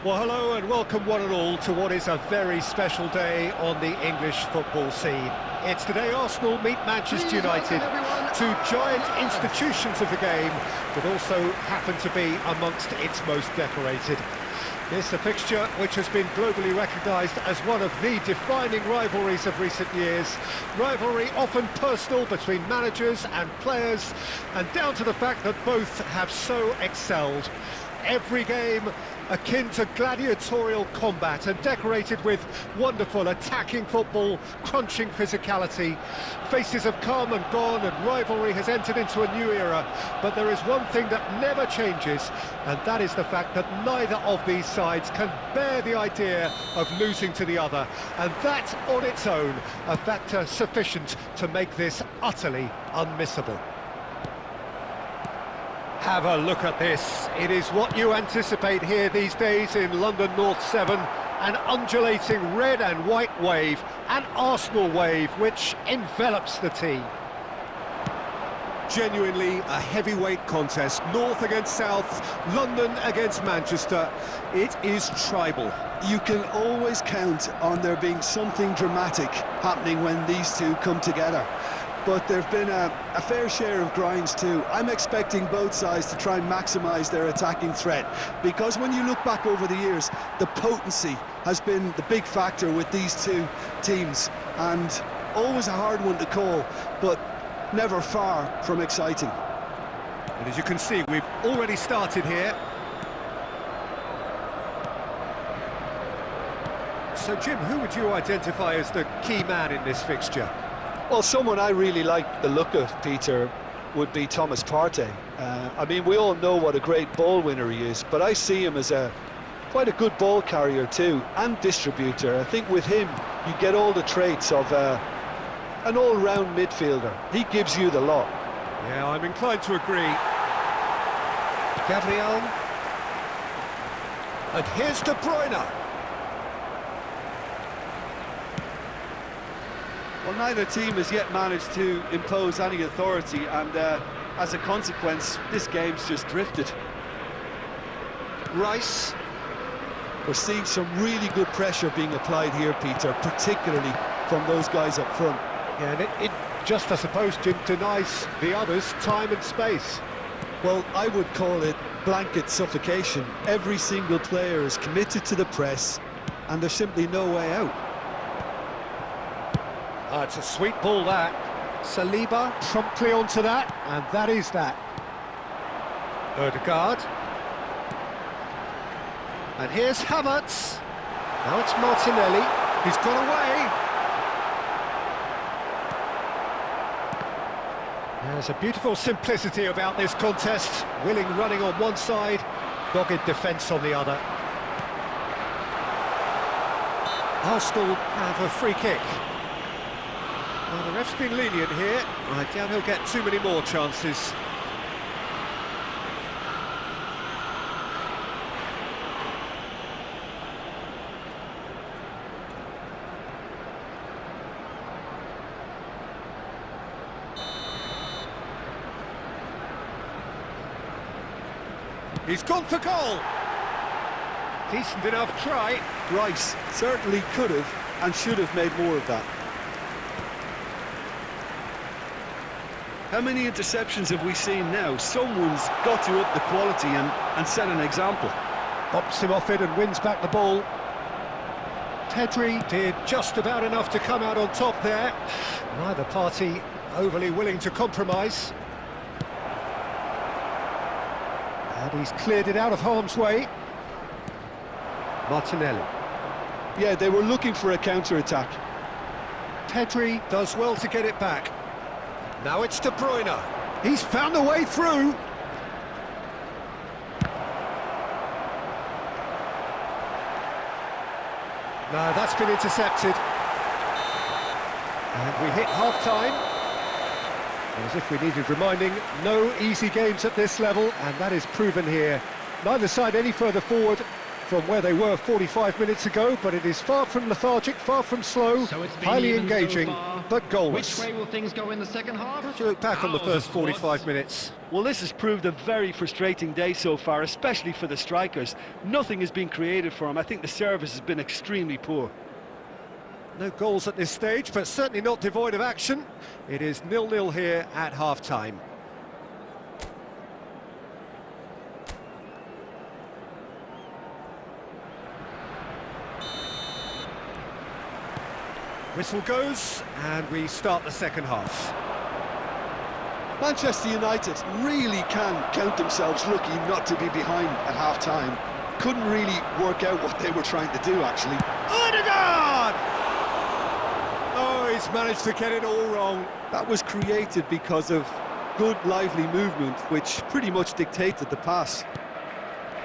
Well, hello and welcome one and all to what is a very special day on the English football scene. It's the day Arsenal meet Manchester United, two giant institutions of the game, but also happen to be amongst its most decorated. It's a fixture which has been globally recognised as one of the defining rivalries of recent years. Rivalry often personal between managers and players, and down to the fact that both have so excelled. Every game akin to gladiatorial combat and decorated with wonderful attacking football, crunching physicality. Faces have come and gone and rivalry has entered into a new era, but there is one thing that never changes, and that is the fact that neither of these sides can bear the idea of losing to the other, and that on its own a factor sufficient to make this utterly unmissable. Have a look at this. It is what you anticipate here these days in London North 7. An undulating red and white wave, an Arsenal wave which envelops the team. Genuinely a heavyweight contest, North against South, London against Manchester. It is tribal. You can always count on there being something dramatic happening when these two come together. But there have been a fair share of grinds too. I'm expecting both sides to try and maximise their attacking threat, because when you look back over the years, the potency has been the big factor with these two teams, and always a hard one to call, but never far from exciting. And as you can see, we've already started here. So Jim, who would you identify as the key man in this fixture? Well, someone I really like the look of, Peter, would be Thomas Partey. I mean, we all know what a great ball winner he is, but I see him as quite a good ball carrier too, and distributor. I think with him, you get all the traits of an all-round midfielder. He gives you the lot. Yeah, I'm inclined to agree. Gabriel. And here's De Bruyne. Well, neither team has yet managed to impose any authority, and as a consequence, this game's just drifted. Rice. We're seeing some really good pressure being applied here, Peter, particularly from those guys up front. Yeah, and it just, I suppose, Jim, denies the others time and space. Well, I would call it blanket suffocation. Every single player is committed to the press, and there's simply no way out. It's a sweet ball, that. Saliba promptly onto that, and that is that. Odegaard. And here's Havertz. Now it's Martinelli. He's got away. There's a beautiful simplicity about this contest. Willing running on one side, dogged defence on the other. Arsenal have a free kick. Well, the ref's been lenient here. I doubt he'll get too many more chances. He's gone for goal. Decent enough try. Rice certainly could have and should have made more of that. How many interceptions have we seen now? Someone's got to up the quality and set an example. Bops him off it and wins back the ball. Pedri did just about enough to come out on top there. Neither party overly willing to compromise. And he's cleared it out of harm's way. Martinelli. Yeah, they were looking for a counter-attack. Pedri does well to get it back. Now it's De Bruyne. He's found a way through. No, that's been intercepted. And we hit half-time. As if we needed reminding, no easy games at this level, and that is proven here. Neither side any further forward, from where they were 45 minutes ago, but it is far from lethargic, far from slow, So it's been highly even engaging, so far. but goalless. Which way will things go in the second half? How do you look back on the Hours first of 45 thoughts. minutes? Well, this has proved a very frustrating day so far, especially for the strikers. Nothing has been created for them. I think the service has been extremely poor. No goals at this stage, but certainly not devoid of action. It is 0-0 here at half-time. Whistle goes, and we start the second half. Manchester United really can count themselves lucky not to be behind at half-time. Couldn't really work out what they were trying to do, actually. Odegaard! Oh, he's managed to get it all wrong. That was created because of good, lively movement, which pretty much dictated the pass.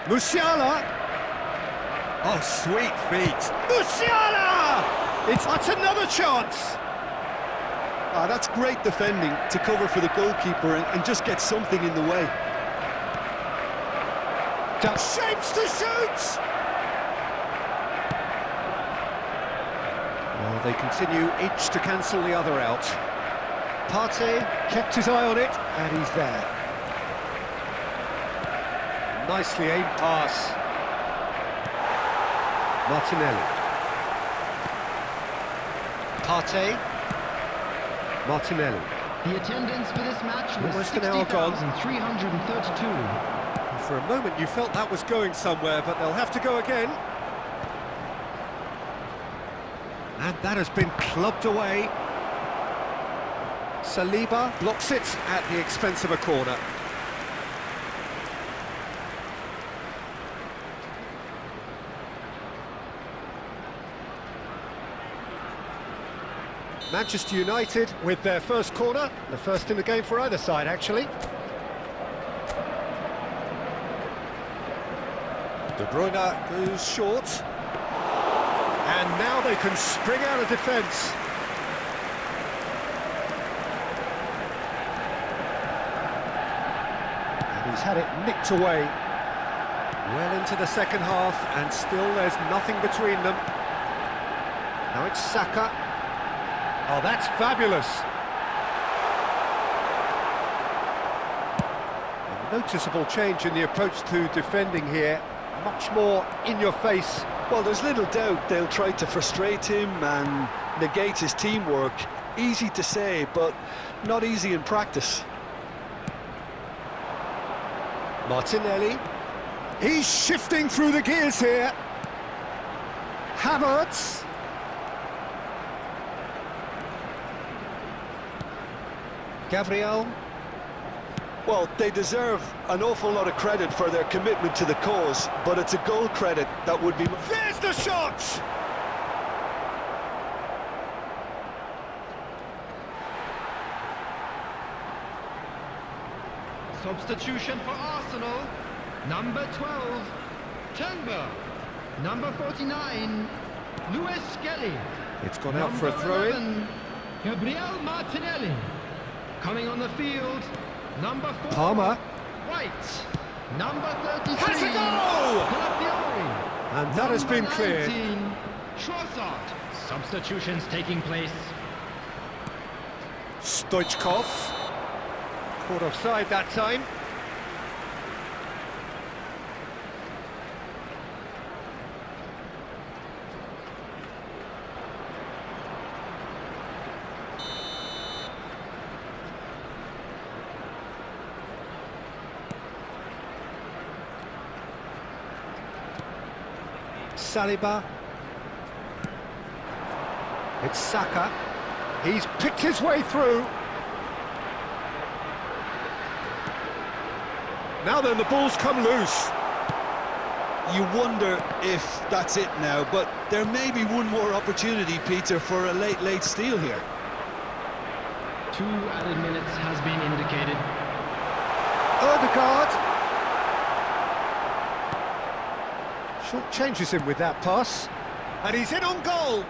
Musiala! Oh, sweet feet. Musiala! That's another chance! Ah, that's great defending to cover for the goalkeeper and just get something in the way. Shapes to shoot! Well, they continue each to cancel the other out. Partey kept his eye on it, and he's there. Nicely aimed pass. Martinelli. Partey. Martinelli. The attendance for this match was Almost an hour gone. 60,332. For a moment you felt that was going somewhere, but they'll have to go again. And that has been clubbed away. Saliba blocks it at the expense of a corner. Manchester United with their first corner, the first in the game for either side, actually. De Bruyne goes short. And now they can spring out of defence. And he's had it nicked away. Well into the second half, and still there's nothing between them. Now it's Saka. Oh, that's fabulous. A noticeable change in the approach to defending here. Much more in your face. Well, there's little doubt they'll try to frustrate him and negate his teamwork. Easy to say, but not easy in practice. Martinelli. He's shifting through the gears here. Havertz. Gabriel. Well, they deserve an awful lot of credit for their commitment to the cause, but it's a goal credit that would be... There's the shot! Substitution for Arsenal. Number 12, Turnbull. Number 49, Lewis Skelly. It's gone out for a throw-in. Gabriel Martinelli. Coming on the field, number 4, Palmer. White. Number 33, Has a goal! Calafiori. And that has been cleared. 19, Trossard. Substitutions taking place. Stoichkov. Caught offside that time. Saliba. It's Saka. He's picked his way through. Now then, the ball's come loose. You wonder if that's it now, but there may be one more opportunity, Peter, for a late steal here. 2 added minutes has been indicated. Odegaard. Short changes him with that pass. And he's in on goal.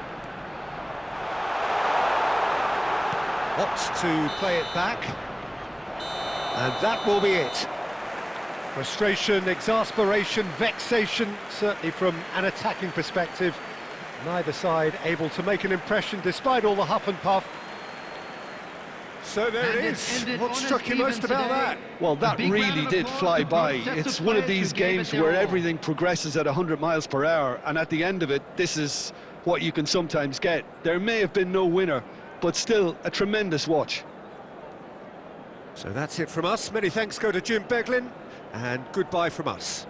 Opts to play it back. And that will be it. Frustration, exasperation, vexation, certainly from an attacking perspective. Neither side able to make an impression despite all the huff and puff. So there it is. What struck you most about that? Well, that really did fly by. It's one of these games where everything progresses at 100 miles per hour, and at the end of it, this is what you can sometimes get. There may have been no winner, but still a tremendous watch. So that's it from us. Many thanks go to Jim Beglin, and goodbye from us.